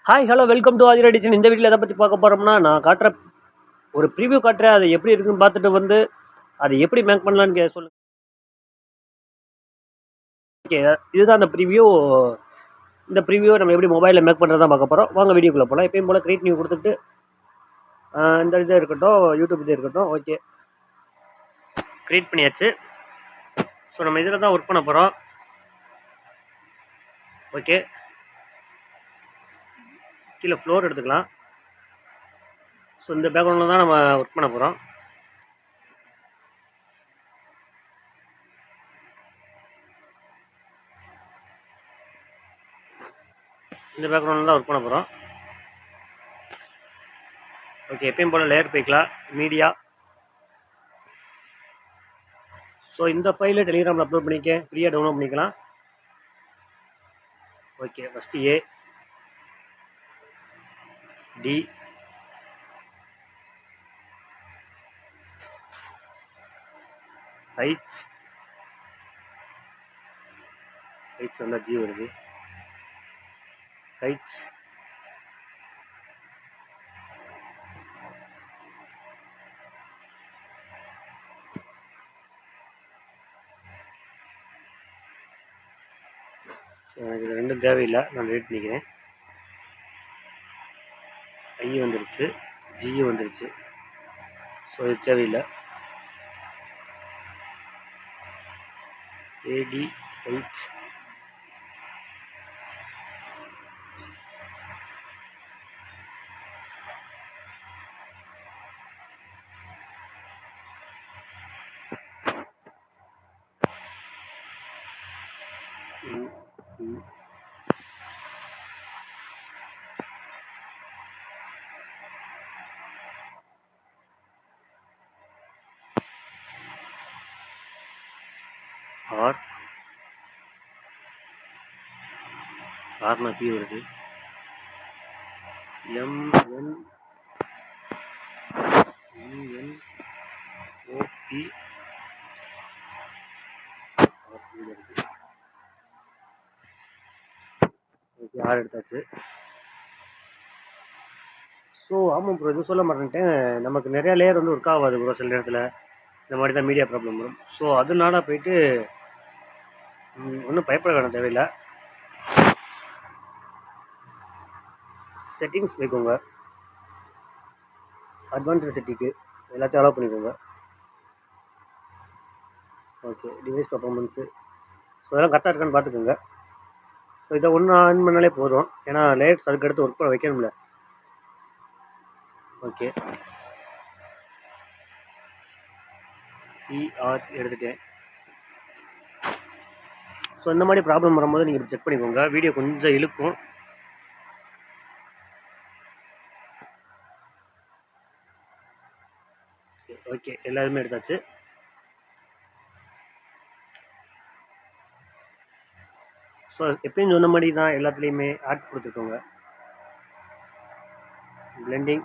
Hi hello welcome to Athira edition. இந்த வீட்டில் எதை பற்றி பார்க்க போகிறோம்னா, நான் காட்டுற ஒரு ப்ரிவ்யூ காட்டுறேன். அது எப்படி இருக்குன்னு பார்த்துட்டு வந்து அதை எப்படி மேக் பண்ணலான்னு சொல்லுங்க. ஓகே, இதுதான் அந்த ப்ரிவ்யூ. இந்த ப்ரிவ்யூ நம்ம எப்படி மொபைலில் மேக் பண்ணுறதா பார்க்க போகிறோம். வாங்க வீடியோக்குள்ளே போகலாம். எப்பயும் போல் கிரியேட் நியூ கொடுத்துட்டு இந்த இது இருக்கட்டும், யூடியூப் இது இருக்கட்டும். ஓகே, கிரியேட் பண்ணியாச்சு. ஸோ நம்ம இதில் தான் ஒர்க் பண்ண போகிறோம். ஓகே, கீழே ஃப்ளோர் எடுத்துக்கலாம். ஸோ இந்த பேக்ரவுண்டில் தான் நம்ம ஒர்க் பண்ண போகிறோம். இந்த பேக்ரவுண்டில் தான் ஒர்க் பண்ண போகிறோம். ஓகே, எப்பயும் போல் லேயர் போய்க்கலாம், மீடியா. ஸோ இந்த ஃபைலை டெலிகிராமில் அப்லோட் பண்ணிக்க, ஃப்ரீயாக டவுன்லோட் பண்ணிக்கலாம். Okay, first A D heights வந்தால் ஜி வருது. ஹைட்ஸ் எனக்கு இது ரெண்டும் தேவையில்லை, நான் டெலிட் பண்ணிக்கிறேன். ஐ வந்துருச்சு, ஜி வந்துருச்சு. ஸோ இது தேவையில்லை. ஏடி ஹைட்ஸ் ஆர்னா பி வருது. ஓபி ஓகே, ஆர் எடுத்தாச்சு. ஸோ ஆமாம் ப்ரோ, இது சொல்ல மாட்டேன்ட்டேன். நமக்கு நிறையா லேயர் வந்து ஒர்க் ஆகாது ப்ரோ. சில நேரத்தில் இந்த மாதிரி தான் மீடியா ப்ராப்ளம் வரும். ஸோ அதனால போயிட்டு ஒன்றும் பயப்பட வேணாம், தேவையில்லை. செட்டிங்ஸ் போய்க்கோங்க, அட்வான்ஸ்டு செட்டிங்கு எல்லாத்தையும் அலோவ் பண்ணிக்கோங்க. Okay, device performance. ஸோ அதெல்லாம் கரெக்டாக இருக்கான்னு பார்த்துக்கோங்க. ஸோ இதை ஒன்று ஆன் பண்ணாலே போதும், ஏன்னா லேயர்ஸ் அதுக்கடுத்து ஒர்க் பண்ண வைக்கணும்ல. ஓகே, இஆர் எடுத்துட்டேன். ஸோ இந்த மாதிரி ப்ராப்ளம் வரும்போது நீங்கள் செக் பண்ணிக்கோங்க. வீடியோ கொஞ்சம் இழுக்கும். ஓகே, எல்லாருமே எடுத்தாச்சு. ஸோ எப்பயும் சொன்ன மாதிரி தான் எல்லாத்துலேயுமே ஆட் கொடுத்துருக்கோங்க. பிளெண்டிங்,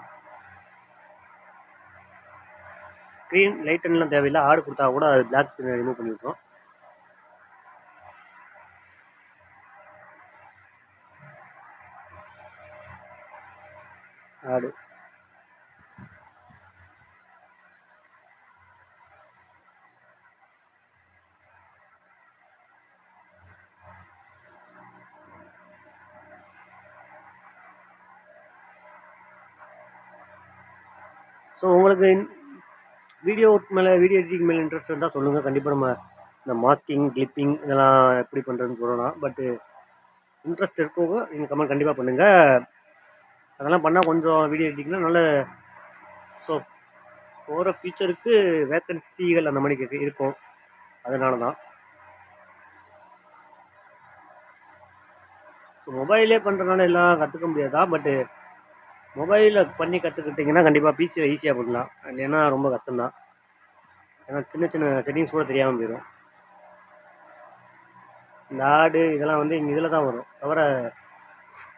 ஸ்க்ரீன் லைட்டன்லாம் தேவையில்லை. ஆடு கொடுத்தா கூட அது பிளாக் ஸ்க்ரீனை ரிமூவ் பண்ணி விட்டுரும். ஆடு ஸோ உங்களுக்கு வீடியோ வீடியோ எடிட்டிங் மேலே இன்ட்ரெஸ்ட் இருந்தால் சொல்லுங்கள். கண்டிப்பாக நம்ம இந்த மாஸ்கிங், கிளிப்பிங் இதெல்லாம் எப்படி பண்ணுறதுன்னு சொல்லலாம். பட்டு இன்ட்ரெஸ்ட் இருக்கவங்க நீங்கள் கமெண்ட் கண்டிப்பாக பண்ணுங்கள். அதெல்லாம் பண்ணால் கொஞ்சம் வீடியோ எடிட்டிங்லாம் நல்ல ஸோ போகிற ஃபியூச்சருக்கு வேக்கன்சிகள் அந்த மாதிரி இருக்கும். அதனால தான். ஸோ மொபைலே பண்ணுறதுனால எல்லாம் கற்றுக்க முடியாதா, பட்டு மொபைலில் பண்ணி கற்றுக்கிட்டிங்கன்னா கண்டிப்பாக பிசியில் ஈஸியாக பண்ணலாம். இல்லைன்னா ரொம்ப கஷ்டம்தான், ஏன்னா சின்ன சின்ன செட்டிங்ஸ் கூட தெரியாமல் போயிடும். இந்த ஆடு இதெல்லாம் வந்து இங்கே இதில் தான் வரும், தவிர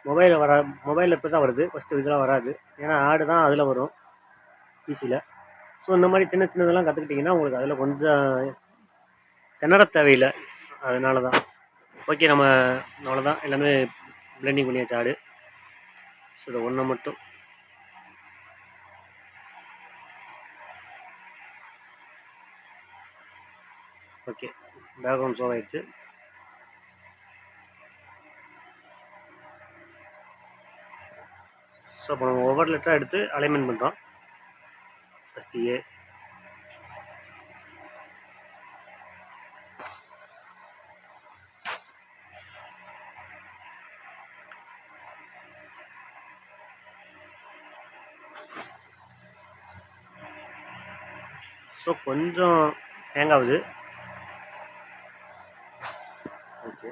மொபைலில் இப்போ தான் வருது. ஃபஸ்ட்டு இதெல்லாம் வராது, ஏன்னா ஆடு தான் அதில் வரும் பிசியில். ஸோ இந்த மாதிரி சின்ன சின்னதெல்லாம் கற்றுக்கிட்டிங்கன்னா உங்களுக்கு அதில் கொஞ்சம் திணற தேவையில்லை. அதனால தான். ஓகே, நம்ம அவ்வளோதான், எல்லாமே பிளெண்டிங் பண்ணியாச்சு. ஆடு ஸோ இதை ஒன்றை மட்டும் ஓகே பேக்ரவுண்ட் ஷோ ஆயிடுச்சு. ஸோ இப்போ நம்ம ஒவ்வொரு லெட்டராக எடுத்து அலைன்மெண்ட் பண்ணுறோம். ஃபஸ்ட்டு ஏ, ஸோ கொஞ்சம் ஹேங் ஆகுது. ஓகே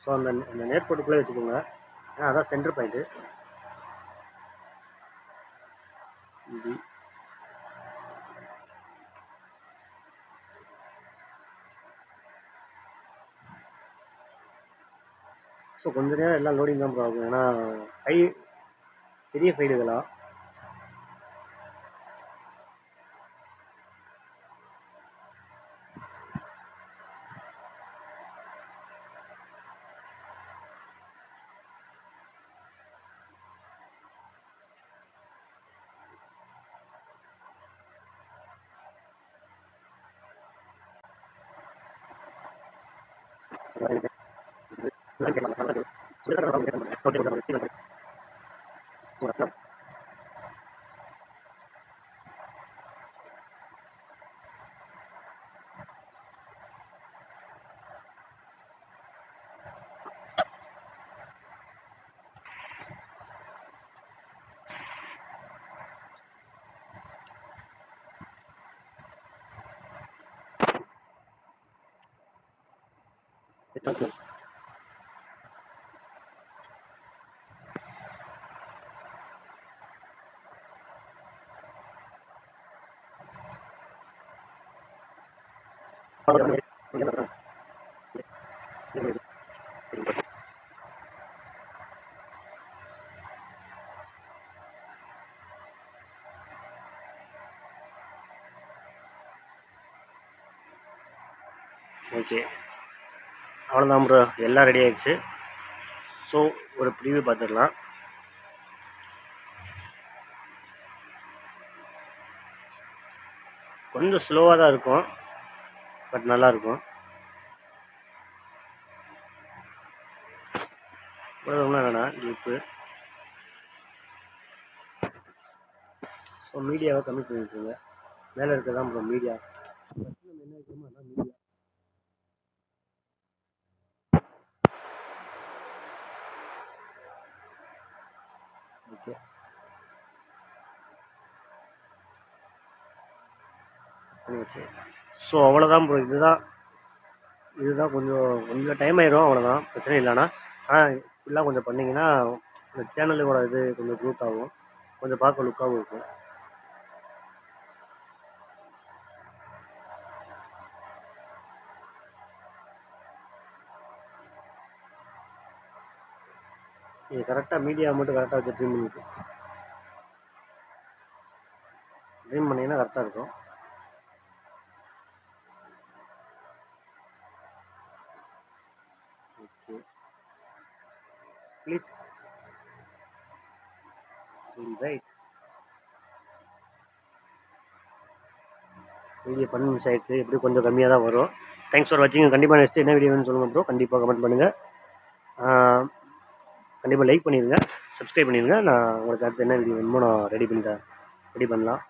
ஸோ அந்த நேர்கோட்டுக்குள்ளே வச்சுக்கோங்க, ஏன்னா அதான் சென்டர் பாயிண்ட்டு. இது ஸோ கொஞ்ச நேரம் எல்லாம் லோடிங் தான் ஆகும், ஏன்னா பெரிய ஃபைல் இதெல்லாம். ஓகே அவ்வளோதான் ப்ரோ, எல்லாம் ரெடி ஆகிடுச்சு. ஸோ ஒரு ப்ரிவியூ பார்த்துடலாம். கொஞ்சம் ஸ்லோவாக தான் இருக்கும், பட் நல்லாயிருக்கும். ஒன்றும் வேணாம் கிளிப்பு. ஸோ மீடியாவை கம்மி பண்ணிட்டுருங்க, மேலே இருக்கிறதான் ப்ரோ மீடியா. நம்ம என்ன வைக்கிறோமோ அதான் மீடியா. ஓகே பண்ணியாச்சு. ஸோ அவ்வளோதான் ப்ரோ, இதுதான் கொஞ்சம் டைம் ஆயிடும், அவ்வளோதான், பிரச்சனை இல்லைண்ணா. ஆனால் இப்படிலாம் கொஞ்சம் பண்ணிங்கன்னா இந்த சேனலோட இது கொஞ்சம் க்ரூத் ஆகும், கொஞ்சம் பார்க்க லுக்காகவும் இருக்கும். இது கரெக்டாக மீடியா மட்டும் கரெக்டாக வச்சு ட்ரீம் பண்ணிங்கன்னா கரெக்டாக இருக்கும். Okay click right. வீடியோ 10 நிமிஷம் ஆயிடுச்சு, எப்படி கொஞ்சம் கம்மியாக தான் வரும். தேங்க்ஸ் ஃபார் வாட்சிங். கண்டிப்பாக நெக்ஸ்ட் என்ன வீடியோன்னு சொல்லுங்கள் ப்ரோ, கண்டிப்பாக கமெண்ட் பண்ணுங்கள். கண்டிப்பாக லைக் பண்ணிடுங்க, சப்ஸ்கிரைப் பண்ணிடுங்க. நான் உங்களுக்கு அடுத்து என்ன வீடியோ வேணுமோ நான் ரெடி பண்ணலாம்.